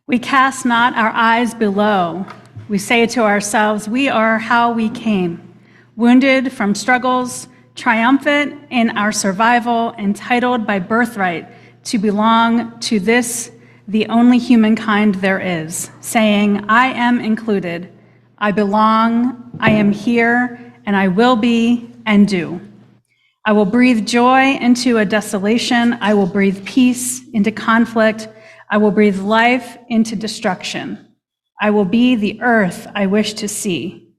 We cast not our eyes below. We say to ourselves, we are how we came, wounded from struggles, triumphant in our survival, entitled by birthright to belong to this, the only humankind there is, saying, I am included, I belong, I am here, and I will be and do. I will breathe joy into a desolation. I will breathe peace into conflict. I will breathe life into destruction. I will be the earth I wish to see.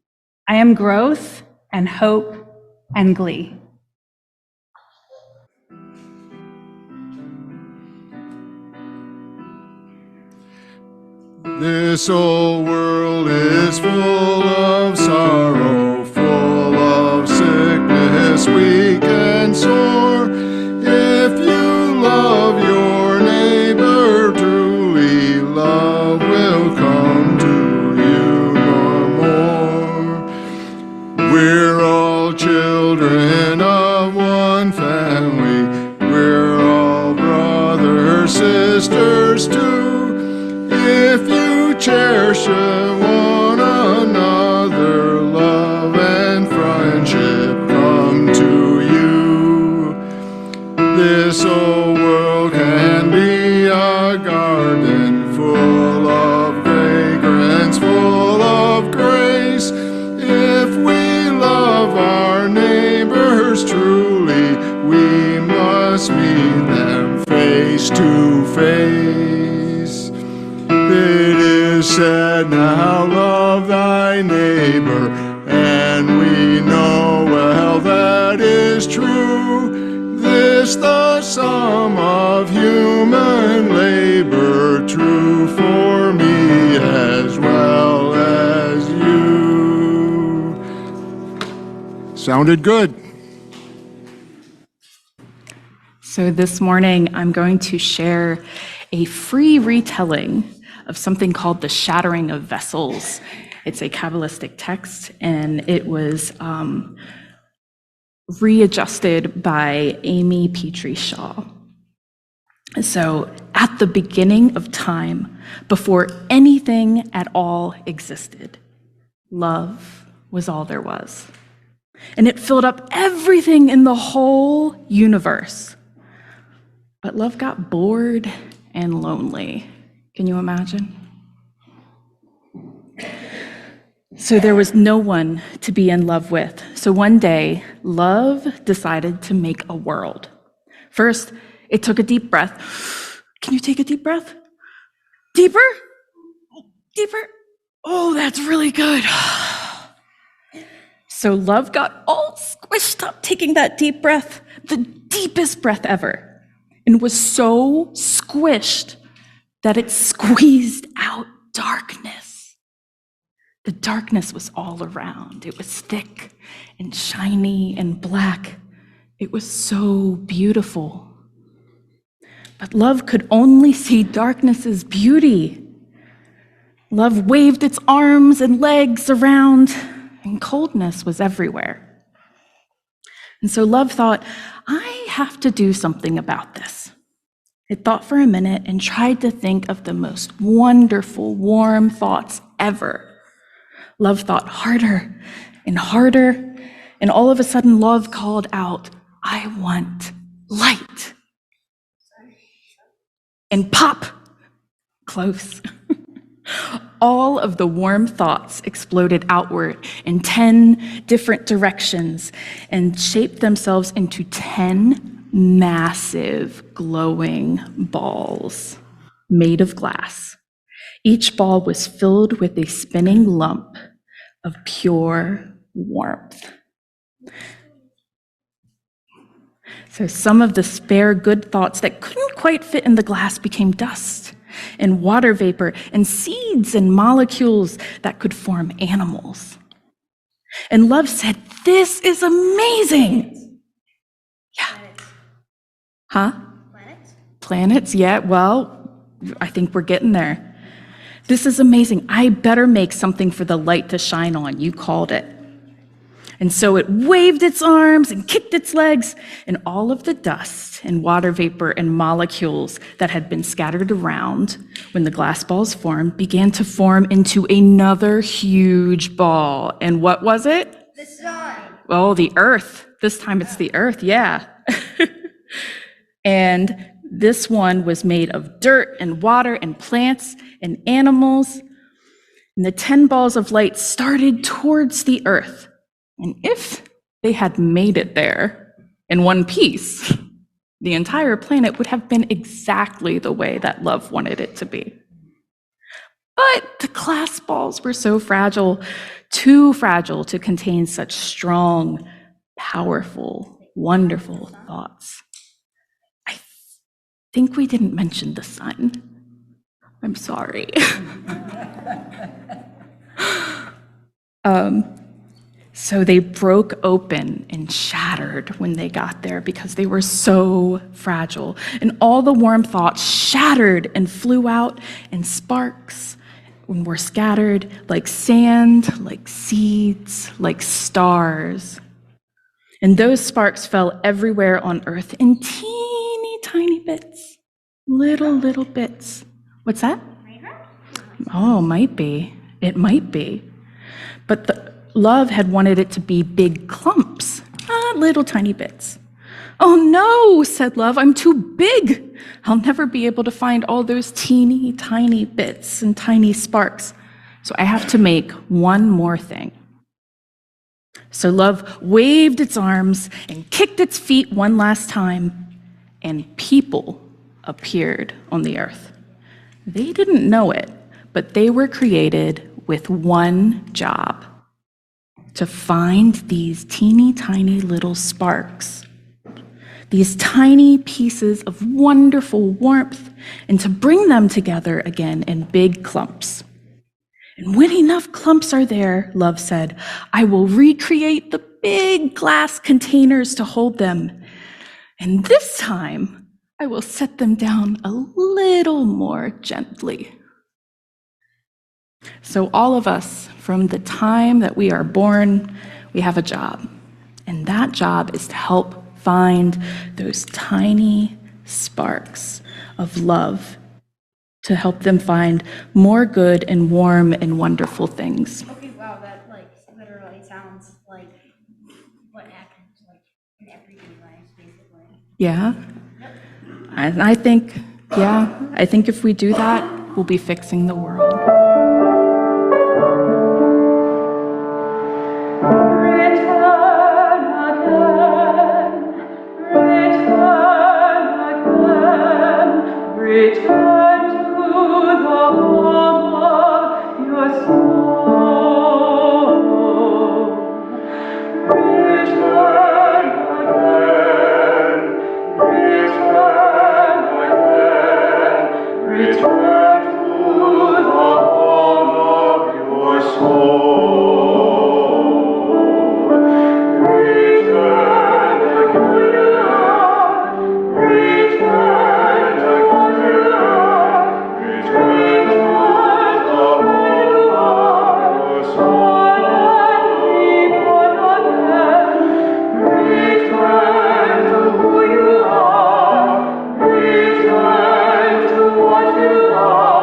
I am growth and hope and glee. This old world is full of sorrow, full of sickness, weak and sore. If you love your neighbor truly, love will come to you no more. We're all children of one family. We're all brothers, sisters too. If you cherish one another, love and friendship come to you. This old world can be a garden full of fragrance, full of grace. If we love our neighbors truly, we must meet them face to face. It is said, now love thy neighbor, and we know well that is true. This the sum of human labor, true for me as well as you. Sounded good. So this morning, I'm going to share a free retelling of something called the Shattering of Vessels. It's a Kabbalistic text, and it was readjusted by Amy Petrie Shaw. So at the beginning of time, before anything at all existed, love was all there was. And it filled up everything in the whole universe. But love got bored and lonely. Can you imagine? So there was no one to be in love with. So one day, love decided to make a world. First, it took a deep breath. Can you take a deep breath? Deeper? Deeper? Oh, that's really good. So love got all squished up taking that deep breath, the deepest breath ever, and was so squished that it squeezed out darkness. The darkness was all around. It was thick and shiny and black. It was so beautiful. But love could only see darkness's beauty. Love waved its arms and legs around, and coldness was everywhere. And so love thought, I have to do something about this. It thought for a minute and tried to think of the most wonderful, warm thoughts ever. Love thought harder and harder, and all of a sudden love called out, I want light. And pop, close. All of the warm thoughts exploded outward in 10 different directions and shaped themselves into 10 massive glowing balls made of glass. Each ball was filled with a spinning lump of pure warmth. So some of the spare good thoughts that couldn't quite fit in the glass became dust and water vapor and seeds and molecules that could form animals. And love said, this is amazing. Yeah. Huh? Planets? Planets, yeah, well, I think we're getting there. This is amazing. I better make something for the light to shine on. You called it. And so it waved its arms and kicked its legs, and all of the dust and water vapor and molecules that had been scattered around when the glass balls formed began to form into another huge ball. And what was it? The sun. Oh, the earth. This time it's the earth, yeah. And this one was made of dirt and water and plants and animals. And the 10 balls of light started towards the earth. And if they had made it there in one piece, the entire planet would have been exactly the way that love wanted it to be. But the glass balls were so fragile, too fragile to contain such strong, powerful, wonderful thoughts. I think we didn't mention the sun. I'm sorry. So they broke open and shattered when they got there because they were so fragile. And all the warm thoughts shattered and flew out, and sparks were scattered like sand, like seeds, like stars. And those sparks fell everywhere on earth in teeny tiny bits, little bits. What's that? Oh, might be. It might be. But the love had wanted it to be big clumps, not little tiny bits. Oh no, said love, I'm too big. I'll never be able to find all those teeny tiny bits and tiny sparks. So I have to make one more thing. So love waved its arms and kicked its feet one last time, and people appeared on the earth. They didn't know it, but they were created with one job: to find these teeny tiny little sparks, these tiny pieces of wonderful warmth, and to bring them together again in big clumps. And when enough clumps are there, love said, I will recreate the big glass containers to hold them. And this time, I will set them down a little more gently. So all of us, from the time that we are born, we have a job. And that job is to help find those tiny sparks of love, to help them find more good and warm and wonderful things. Okay, wow, that literally sounds like what happens in everyday life, basically. Yeah? And I think if we do that, we'll be fixing the world. Return to the home of your soul. Return again, return to the home of your soul. Return to who you are, return to what you are, return to who you are, so that we born again. Return to who you are, return to what you are.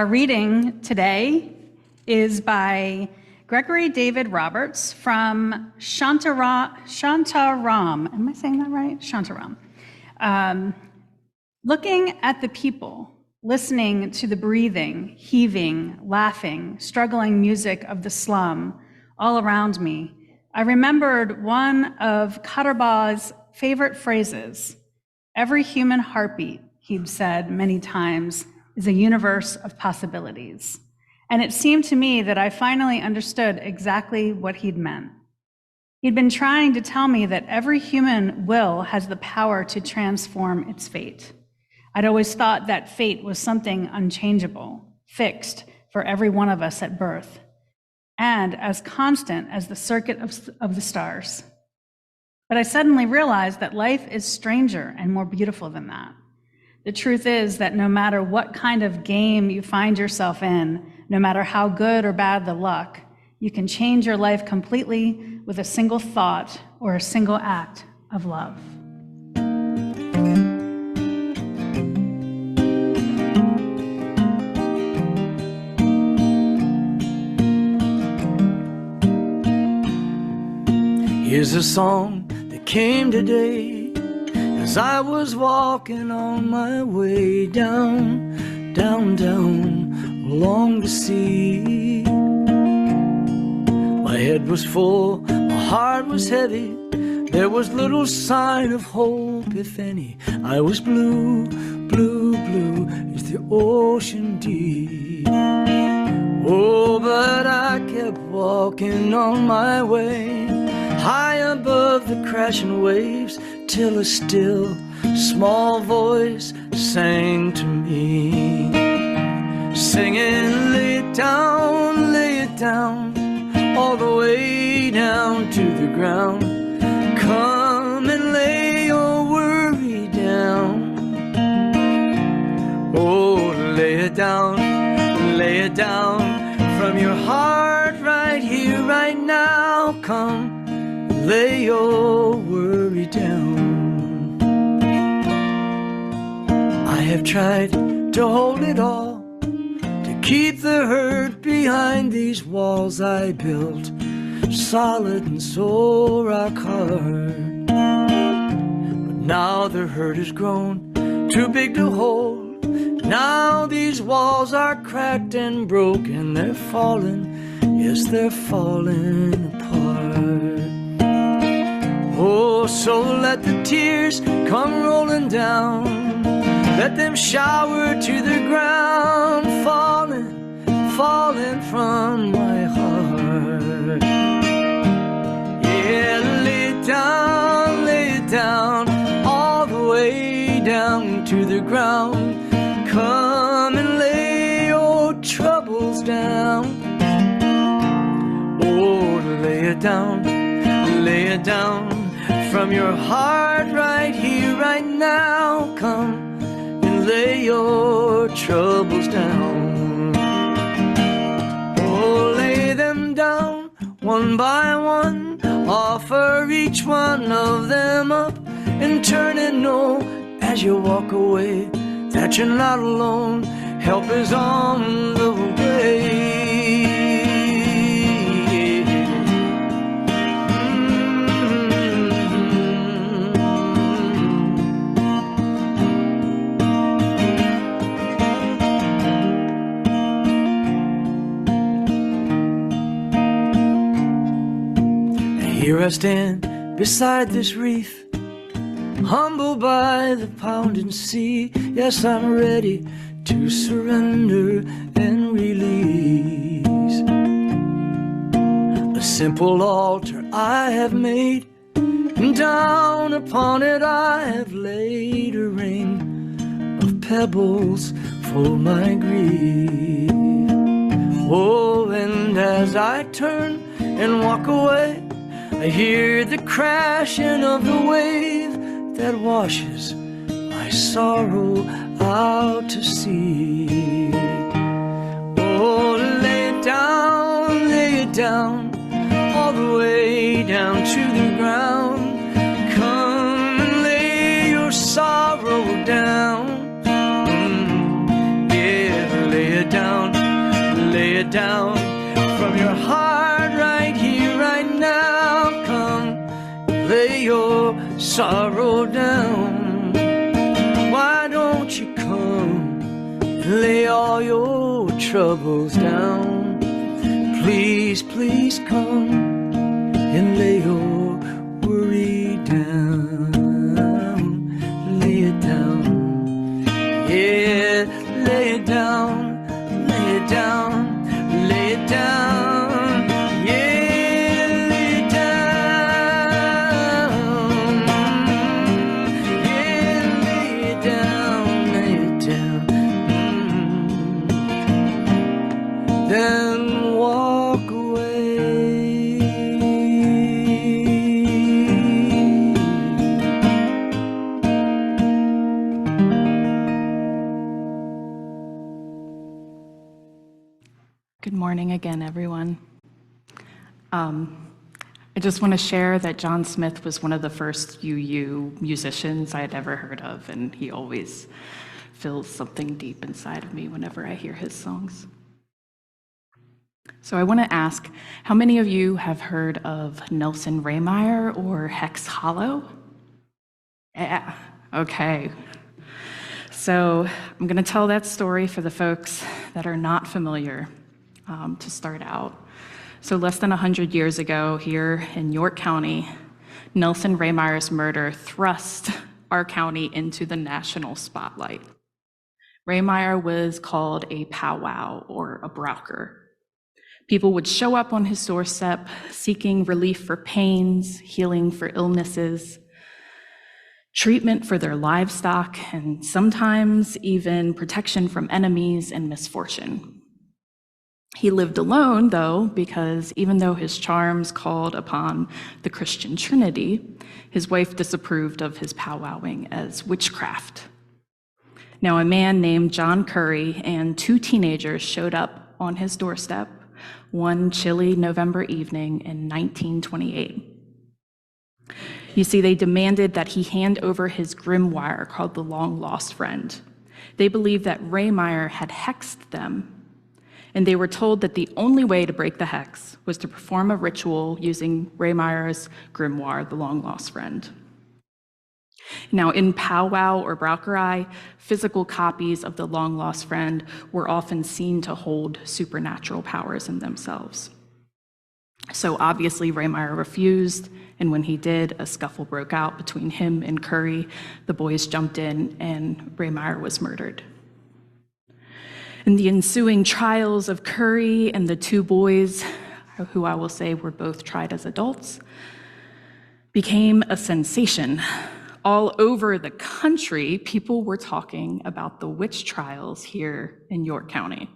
reading today is by Gregory David Roberts from Shantaram. Am I saying that right? Shantaram. Looking at the people, listening to the breathing, heaving, laughing, struggling music of the slum all around me, I remembered one of Kaderbau's favorite phrases. Every human heartbeat, he'd said many times, is a universe of possibilities. And it seemed to me that I finally understood exactly what he'd meant. He'd been trying to tell me that every human will has the power to transform its fate. I'd always thought that fate was something unchangeable, fixed for every one of us at birth, and as constant as the circuit of the stars. But I suddenly realized that life is stranger and more beautiful than that. The truth is that no matter what kind of game you find yourself in, no matter how good or bad the luck, you can change your life completely with a single thought or a single act of love. Here's a song that came today as I was walking on my way down, down, down along the sea. My head was full, my heart was heavy. There was little sign of hope, if any. I was blue, blue, blue as the ocean deep. Oh, but I kept walking on my way, high above the crashing waves, till a still, small voice sang to me, singing, lay it down, all the way down to the ground. Come and lay your worry down. Oh, lay it down from your heart right here, right now. Come, lay your worry down. I have tried to hold it all, to keep the hurt behind these walls I built, solid and so rock hard. But now the hurt has grown too big to hold. Now these walls are cracked and broken. They're falling, yes, they're falling apart. Oh, so let the tears come rolling down, let them shower to the ground, falling, falling from my heart. Yeah, lay it down, all the way down to the ground. Come and lay your troubles down. Oh, lay it down from your heart right here, right now. Come and lay your troubles down. Oh, lay them down one by one, offer each one of them up, and turn and know as you walk away that you're not alone. Help is on the way. Here I stand beside this reef, humbled by the pounding sea. Yes, I'm ready to surrender and release. A simple altar I have made, and down upon it I have laid a ring of pebbles for my grief. Oh, and as I turn and walk away, I hear the crashing of the wave that washes my sorrow out to sea. Oh, lay it down, all the way down to the ground. Come and lay your sorrow down. Yeah, lay it down it down from your heart right here, right now. Come, lay your sorrow down. Why don't you come and lay all your troubles down? Please, please come and lay your worry down. Lay it down. Yeah, lay it down. Lay it down. Lay it down. Yeah, lay it down. Yeah, lay it down. Lay it down. Then walk away. Good morning again, everyone. I just want to share that John Smith was one of the first UU musicians I had ever heard of, and he always fills something deep inside of me whenever I hear his songs. So I want to ask, how many of you have heard of Nelson Rehmeyer or Hex Hollow? Yeah, okay. So I'm going to tell that story for the folks that are not familiar to start out. So less than 100 years ago here in York County, Nelson Rehmeyer's murder thrust our county into the national spotlight. Rehmeyer was called a powwow or a browker. People would show up on his doorstep seeking relief for pains, healing for illnesses, treatment for their livestock, and sometimes even protection from enemies and misfortune. He lived alone, though, because even though his charms called upon the Christian Trinity, his wife disapproved of his powwowing as witchcraft. Now, a man named John Curry and two teenagers showed up on his doorstep one chilly November evening in 1928. You see, they demanded that he hand over his grimoire called The Long Lost Friend. They believed that Rehmeyer had hexed them, and they were told that the only way to break the hex was to perform a ritual using Rehmeyer's grimoire, The Long Lost Friend. Now, in powwow or braucherei, physical copies of the long lost friend were often seen to hold supernatural powers in themselves. So obviously, Rehmeyer refused, and when he did, a scuffle broke out between him and Curry. The boys jumped in, and Rehmeyer was murdered. In the ensuing trials of Curry and the two boys, who I will say were both tried as adults, became a sensation. All over the country, people were talking about the witch trials here in York County.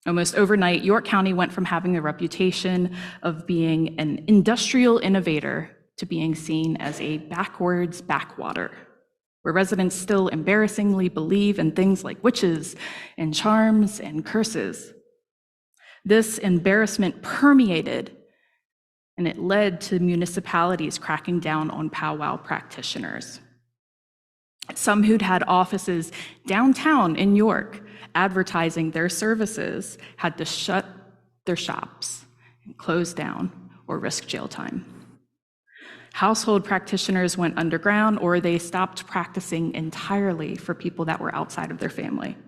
Almost overnight, York County went from having a reputation of being an industrial innovator to being seen as a backwards backwater, where residents still embarrassingly believe in things like witches and charms and curses. This embarrassment permeated, and it led to municipalities cracking down on powwow practitioners. Some who'd had offices downtown in York advertising their services had to shut their shops and close down or risk jail time. Household practitioners went underground, or they stopped practicing entirely for people that were outside of their family.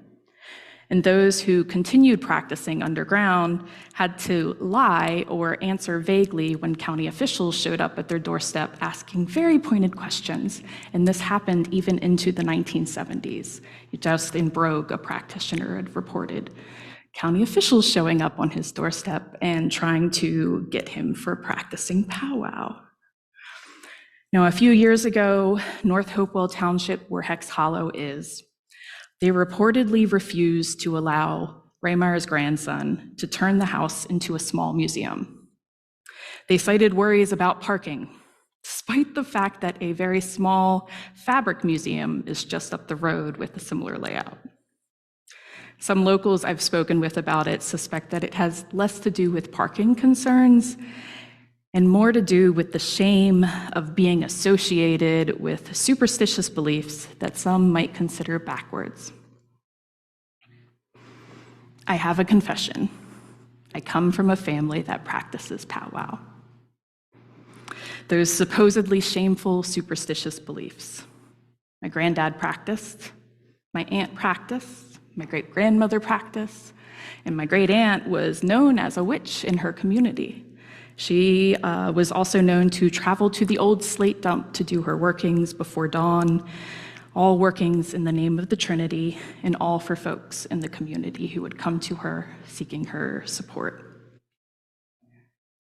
And those who continued practicing underground had to lie or answer vaguely when county officials showed up at their doorstep asking very pointed questions. And this happened even into the 1970s. Justin Brogue, a practitioner, had reported county officials showing up on his doorstep and trying to get him for practicing powwow. Now, a few years ago, North Hopewell Township, where Hex Hollow is, they reportedly refused to allow Rehmeyer's grandson to turn the house into a small museum. They cited worries about parking, despite the fact that a very small fabric museum is just up the road with a similar layout. Some locals I've spoken with about it suspect that it has less to do with parking concerns and more to do with the shame of being associated with superstitious beliefs that some might consider backwards. I have a confession. I come from a family that practices powwow. Those supposedly shameful, superstitious beliefs. My granddad practiced, my aunt practiced, my great-grandmother practiced, and my great-aunt was known as a witch in her community. She was also known to travel to the old slate dump to do her workings before dawn, all workings in the name of the Trinity, and all for folks in the community who would come to her seeking her support.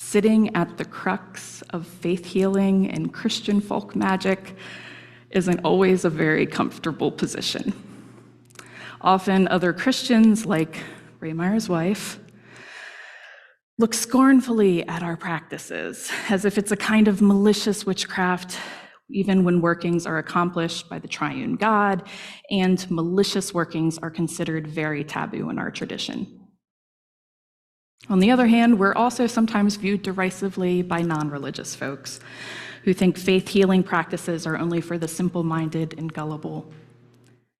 Sitting at the crux of faith healing and Christian folk magic isn't always a very comfortable position. Often other Christians, like Ray Meyer's wife, look scornfully at our practices as if it's a kind of malicious witchcraft, even when workings are accomplished by the triune God, and malicious workings are considered very taboo in our tradition. On the other hand, we're also sometimes viewed derisively by non-religious folks who think faith healing practices are only for the simple-minded and gullible.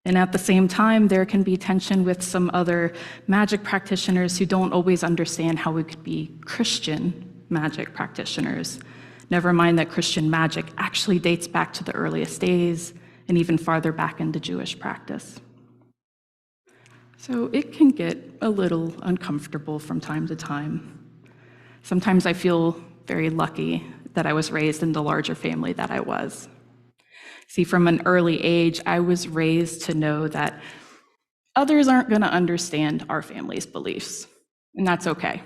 And at the same time, there can be tension with some other magic practitioners who don't always understand how we could be Christian magic practitioners. Never mind that Christian magic actually dates back to the earliest days and even farther back into Jewish practice. So it can get a little uncomfortable from time to time. Sometimes I feel very lucky that I was raised in the larger family that I was. See, from an early age, I was raised to know that others aren't going to understand our family's beliefs, and that's okay.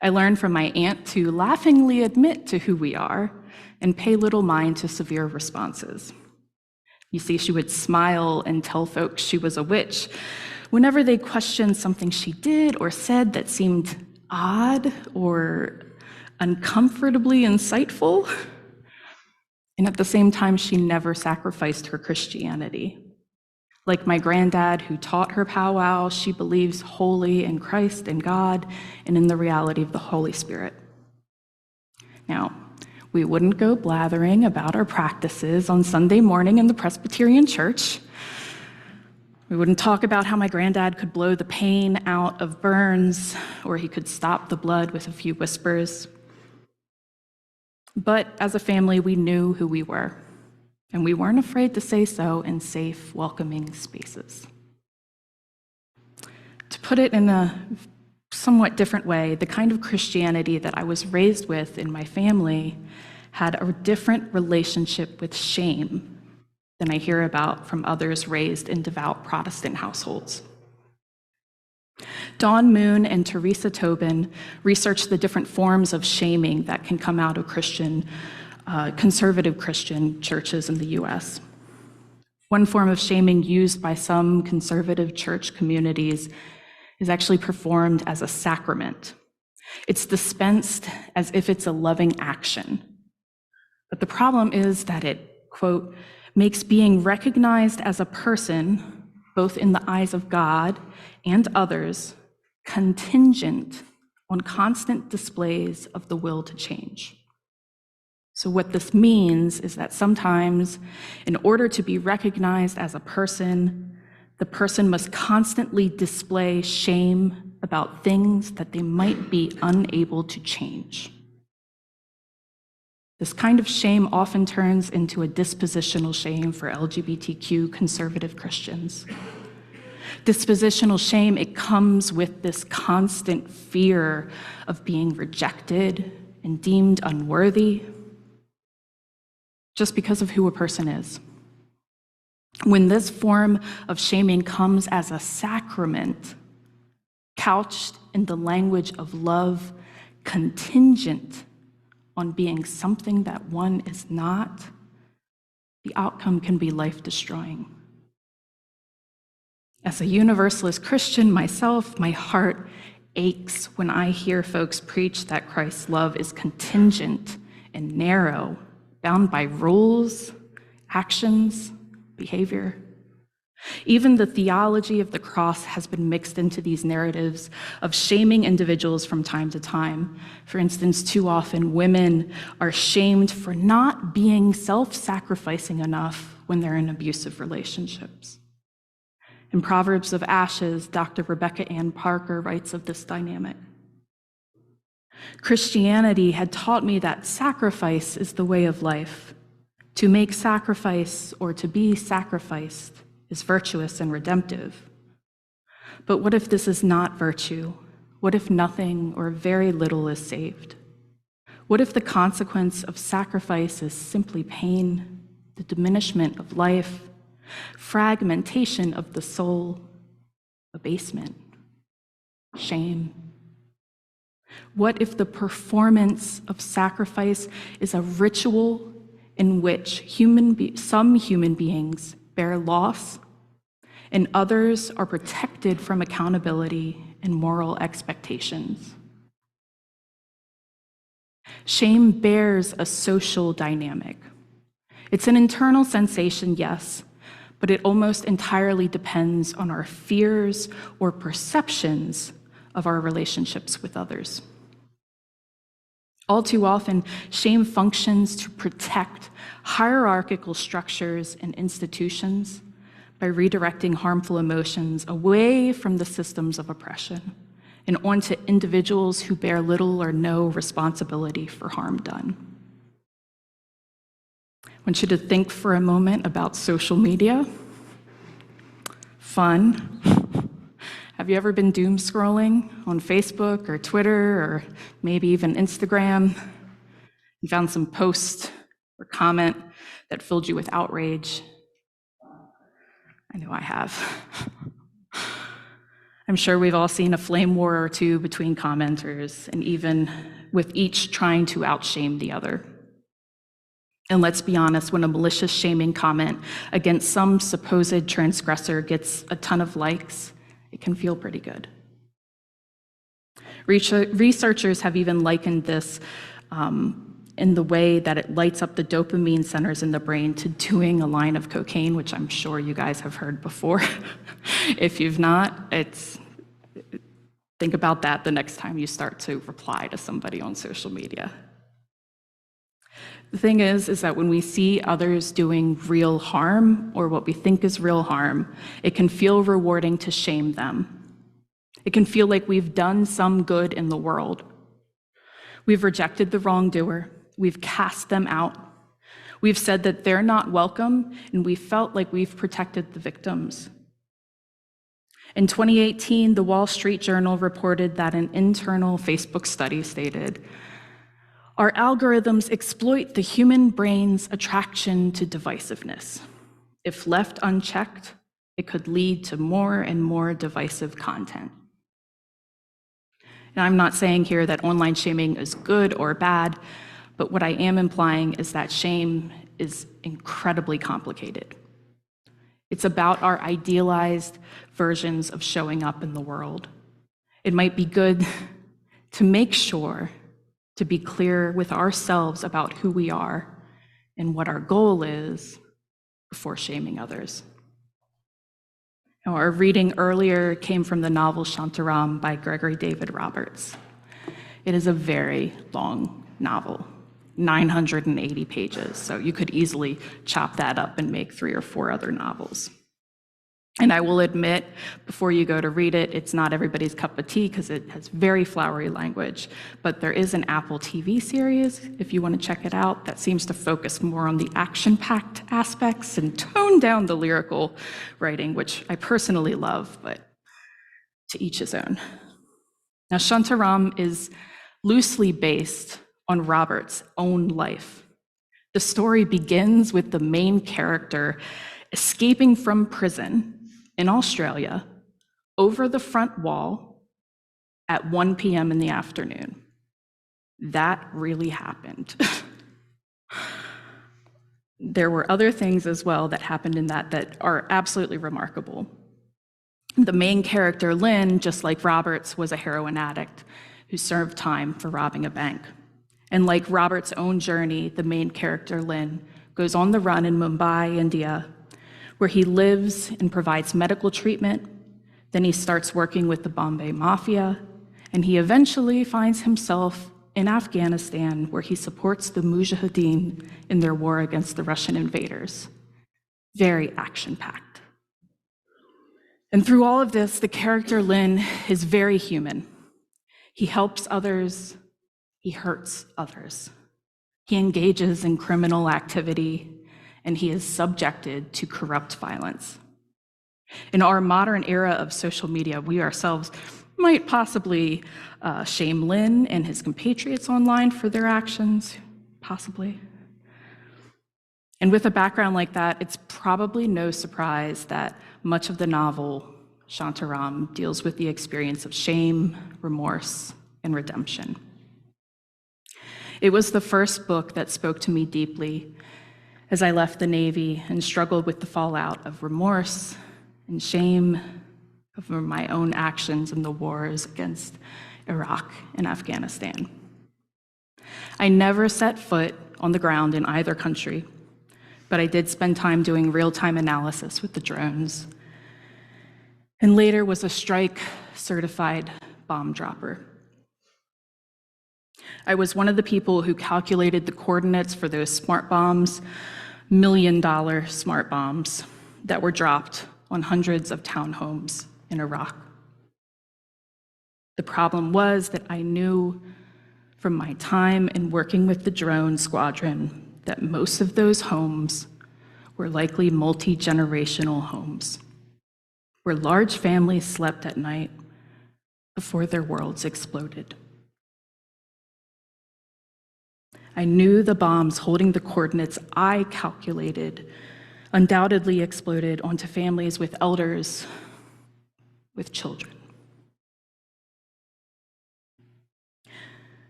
I learned from my aunt to laughingly admit to who we are and pay little mind to severe responses. You see, she would smile and tell folks she was a witch whenever they questioned something she did or said that seemed odd or uncomfortably insightful. And at the same time, she never sacrificed her Christianity. Like my granddad who taught her powwow, she believes wholly in Christ and God and in the reality of the Holy Spirit. Now, we wouldn't go blathering about our practices on Sunday morning in the Presbyterian church. We wouldn't talk about how my granddad could blow the pain out of burns or he could stop the blood with a few whispers. But as a family, we knew who we were, and we weren't afraid to say so in safe, welcoming spaces. To put it in a somewhat different way, the kind of Christianity that I was raised with in my family had a different relationship with shame than I hear about from others raised in devout Protestant households. Dawn Moon and Teresa Tobin researched the different forms of shaming that can come out of conservative Christian churches in the US. One form of shaming used by some conservative church communities is actually performed as a sacrament. It's dispensed as if it's a loving action. But the problem is that it, quote, makes being recognized as a person, both in the eyes of God and others, contingent on constant displays of the will to change. So what this means is that sometimes, in order to be recognized as a person, the person must constantly display shame about things that they might be unable to change. This kind of shame often turns into a dispositional shame for LGBTQ conservative Christians. Dispositional shame, it comes with this constant fear of being rejected and deemed unworthy just because of who a person is. When this form of shaming comes as a sacrament, couched in the language of love, contingent on being something that one is not, the outcome can be life-destroying. As a Universalist Christian myself, my heart aches when I hear folks preach that Christ's love is contingent and narrow, bound by rules, actions, behavior. Even the theology of the cross has been mixed into these narratives of shaming individuals from time to time. For instance, too often women are shamed for not being self-sacrificing enough when they're in abusive relationships. In Proverbs of Ashes, Dr. Rebecca Ann Parker writes of this dynamic. Christianity had taught me that sacrifice is the way of life. To make sacrifice or to be sacrificed is virtuous and redemptive. But what if this is not virtue? What if nothing or very little is saved? What if the consequence of sacrifice is simply pain, the diminishment of life, fragmentation of the soul, abasement, shame? What if the performance of sacrifice is a ritual in which some human beings bear loss and others are protected from accountability and moral expectations? Shame bears a social dynamic. It's an internal sensation, yes, but it almost entirely depends on our fears or perceptions of our relationships with others. All too often, shame functions to protect hierarchical structures and institutions by redirecting harmful emotions away from the systems of oppression and onto individuals who bear little or no responsibility for harm done. I want you to think for a moment about social media. Fun. Have you ever been doom scrolling on Facebook or Twitter or maybe even Instagram and found some post or comment that filled you with outrage? I know I have. I'm sure we've all seen a flame war or two between commenters, and even with each trying to outshame the other. And let's be honest, when a malicious shaming comment against some supposed transgressor gets a ton of likes, it can feel pretty good. Researchers have even likened this in the way that it lights up the dopamine centers in the brain to doing a line of cocaine, which I'm sure you guys have heard before. If you've not, think about that the next time you start to reply to somebody on social media. The thing is that when we see others doing real harm, or what we think is real harm, it can feel rewarding to shame them. It can feel like we've done some good in the world. We've rejected the wrongdoer. We've cast them out. We've said that they're not welcome, and we felt like we've protected the victims. In 2018, the Wall Street Journal reported that an internal Facebook study stated, "Our algorithms exploit the human brain's attraction to divisiveness. If left unchecked, it could lead to more and more divisive content." And I'm not saying here that online shaming is good or bad, but what I am implying is that shame is incredibly complicated. It's about our idealized versions of showing up in the world. It might be good to make sure to be clear with ourselves about who we are and what our goal is before shaming others. Now, our reading earlier came from the novel Shantaram by Gregory David Roberts. It is a very long novel, 980 pages, so you could easily chop that up and make 3 or 4 other novels. And I will admit, before you go to read it, it's not everybody's cup of tea because it has very flowery language, but there is an Apple TV series, if you want to check it out, that seems to focus more on the action-packed aspects and tone down the lyrical writing, which I personally love, but to each his own. Now, Shantaram is loosely based on Robert's own life. The story begins with the main character escaping from prison in Australia over the front wall at 1 p.m. in the afternoon. That really happened. There were other things as well that happened in that are absolutely remarkable. The main character, Lynn, just like Roberts, was a heroin addict who served time for robbing a bank. And like Robert's own journey, the main character, Lynn, goes on the run in Mumbai, India, where he lives and provides medical treatment. Then he starts working with the Bombay Mafia, and he eventually finds himself in Afghanistan, where he supports the Mujahideen in their war against the Russian invaders. Very action-packed. And through all of this, the character Lin is very human. He helps others, he hurts others. He engages in criminal activity, and he is subjected to corrupt violence. In our modern era of social media, we ourselves might possibly shame Lin and his compatriots online for their actions, possibly. And with a background like that, it's probably no surprise that much of the novel, Shantaram, deals with the experience of shame, remorse, and redemption. It was the first book that spoke to me deeply as I left the Navy and struggled with the fallout of remorse and shame over my own actions in the wars against Iraq and Afghanistan. I never set foot on the ground in either country, but I did spend time doing real-time analysis with the drones, and later was a strike-certified bomb dropper. I was one of the people who calculated the coordinates for those smart bombs, million-dollar smart bombs that were dropped on hundreds of townhomes in Iraq. The problem was that I knew from my time in working with the drone squadron that most of those homes were likely multi-generational homes, where large families slept at night before their worlds exploded. I knew the bombs holding the coordinates I calculated undoubtedly exploded onto families with elders, with children.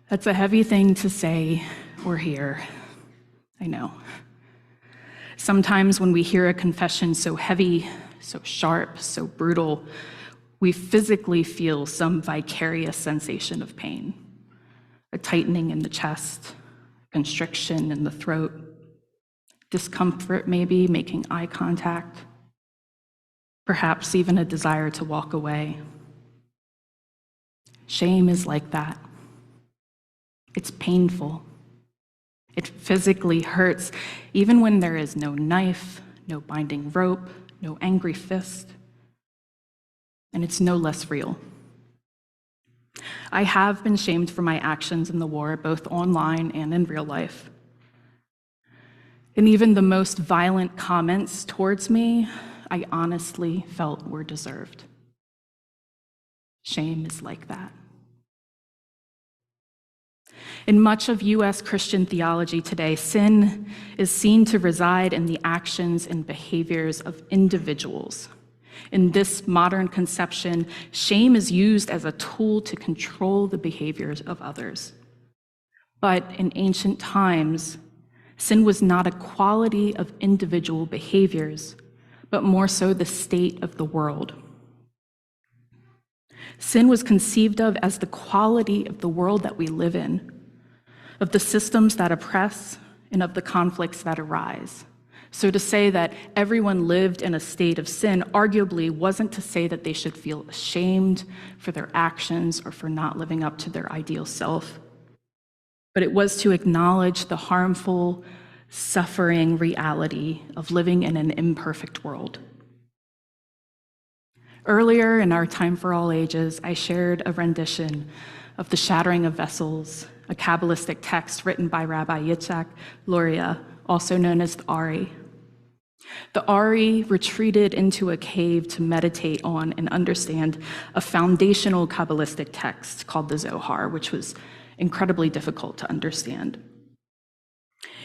That's a heavy thing to say or hear, I know. Sometimes when we hear a confession so heavy, so sharp, so brutal, we physically feel some vicarious sensation of pain, a tightening in the chest, constriction in the throat, discomfort maybe, making eye contact, perhaps even a desire to walk away. Shame is like that. It's painful. It physically hurts, even when there is no knife, no binding rope, no angry fist, and it's no less real. I have been shamed for my actions in the war, both online and in real life. And even the most violent comments towards me, I honestly felt were deserved. Shame is like that. In much of US Christian theology today, sin is seen to reside in the actions and behaviors of individuals. In this modern conception, shame is used as a tool to control the behaviors of others. But in ancient times, sin was not a quality of individual behaviors, but more so the state of the world. Sin was conceived of as the quality of the world that we live in, of the systems that oppress, and of the conflicts that arise. So to say that everyone lived in a state of sin arguably wasn't to say that they should feel ashamed for their actions or for not living up to their ideal self, but it was to acknowledge the harmful, suffering reality of living in an imperfect world. Earlier in our Time for All Ages, I shared a rendition of The Shattering of Vessels, a Kabbalistic text written by Rabbi Yitzhak Luria, also known as the Ari. The Ari retreated into a cave to meditate on and understand a foundational Kabbalistic text called the Zohar, which was incredibly difficult to understand.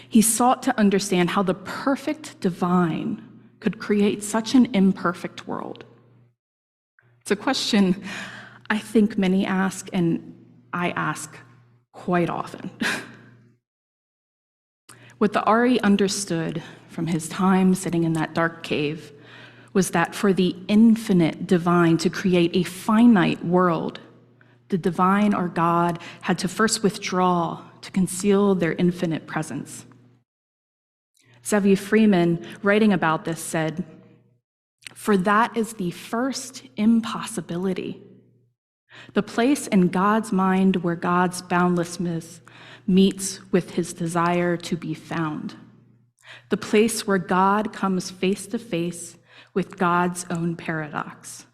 He sought to understand how the perfect divine could create such an imperfect world. It's a question I think many ask, and I ask quite often. What the Ari understood from his time sitting in that dark cave was that for the infinite divine to create a finite world, the divine or God had to first withdraw to conceal their infinite presence. Zevi Freeman, writing about this, said, "For that is the first impossibility. The place in God's mind where God's boundlessness meets with his desire to be found. The place where God comes face to face with God's own paradox,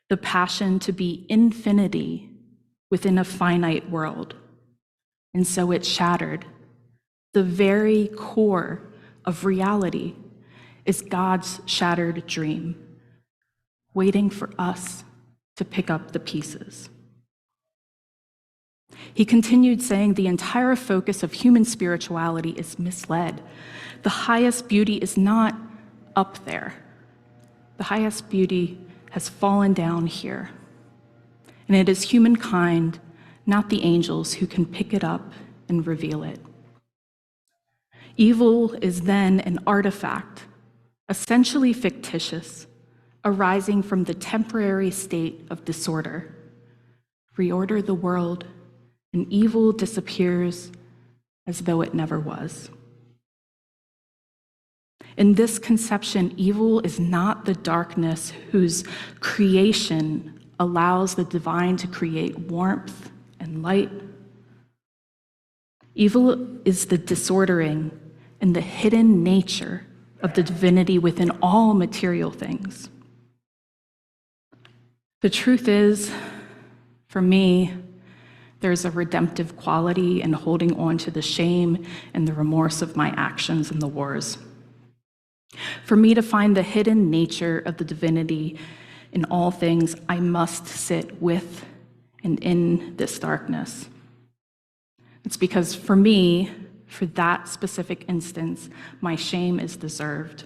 the passion to be infinity within a finite world. And so it shattered. The very core of reality is God's shattered dream, waiting for us to pick up the pieces. He continued saying the entire focus of human spirituality is misled. The highest beauty is not up there. The highest beauty has fallen down here. And it is humankind, not the angels, who can pick it up and reveal it. Evil is then an artifact, essentially fictitious, arising from the temporary state of disorder. Reorder the world, and evil disappears as though it never was. In this conception, evil is not the darkness whose creation allows the divine to create warmth and light. Evil is the disordering and the hidden nature of the divinity within all material things. The truth is, for me, there's a redemptive quality in holding on to the shame and the remorse of my actions in the wars. For me to find the hidden nature of the divinity in all things, I must sit with and in this darkness. It's because for me, for that specific instance, my shame is deserved.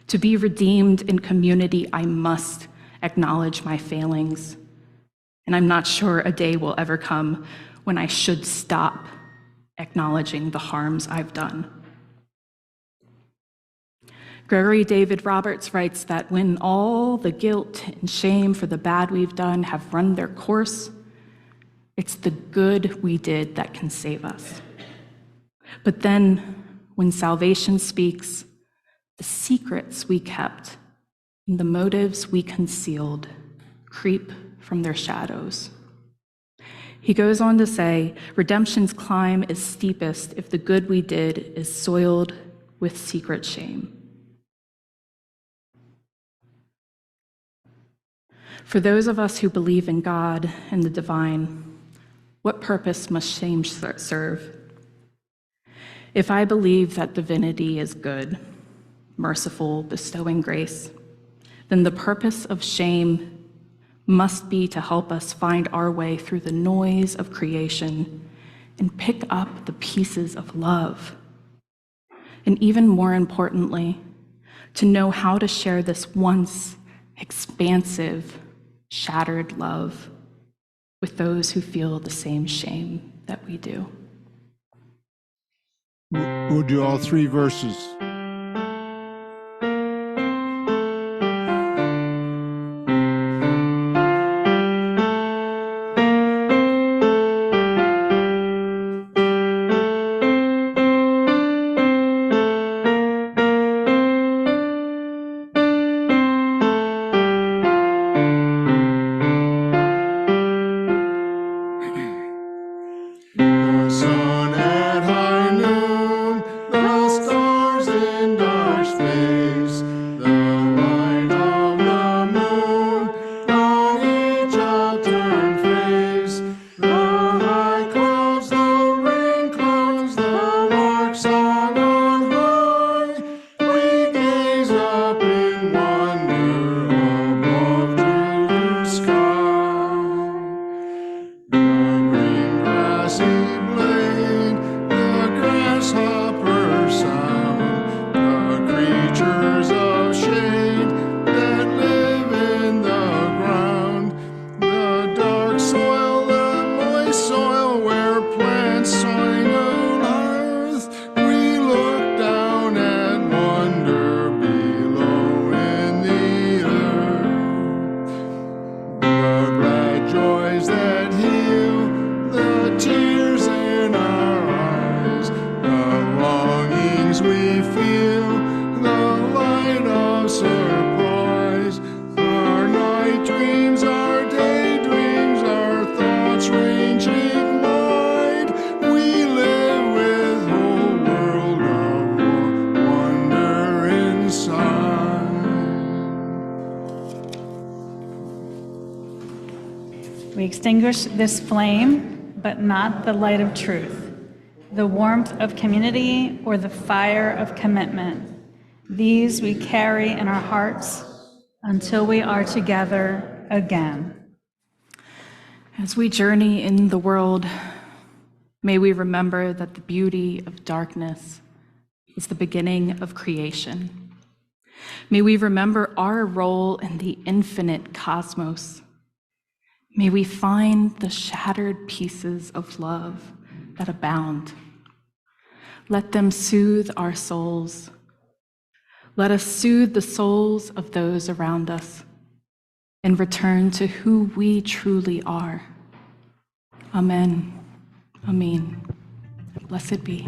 To be redeemed in community, I must acknowledge my failings. And I'm not sure a day will ever come when I should stop acknowledging the harms I've done. Gregory David Roberts writes that when all the guilt and shame for the bad we've done have run their course, it's the good we did that can save us. But then, when salvation speaks, the secrets we kept and the motives we concealed creep from their shadows. He goes on to say, redemption's climb is steepest if the good we did is soiled with secret shame. For those of us who believe in God and the divine, what purpose must shame serve? If I believe that divinity is good, merciful, bestowing grace, then the purpose of shame must be to help us find our way through the noise of creation and pick up the pieces of love. And even more importantly, to know how to share this once expansive, shattered love with those who feel the same shame that we do. We'll do all three verses. The sun at high noon, the stars in extinguish this flame, but not the light of truth, the warmth of community or the fire of commitment. These we carry in our hearts until we are together again. As we journey in the world, may we remember that the beauty of darkness is the beginning of creation. May we remember our role in the infinite cosmos. May we find the shattered pieces of love that abound. Let them soothe our souls. Let us soothe the souls of those around us and return to who we truly are. Amen. Amen. Blessed be.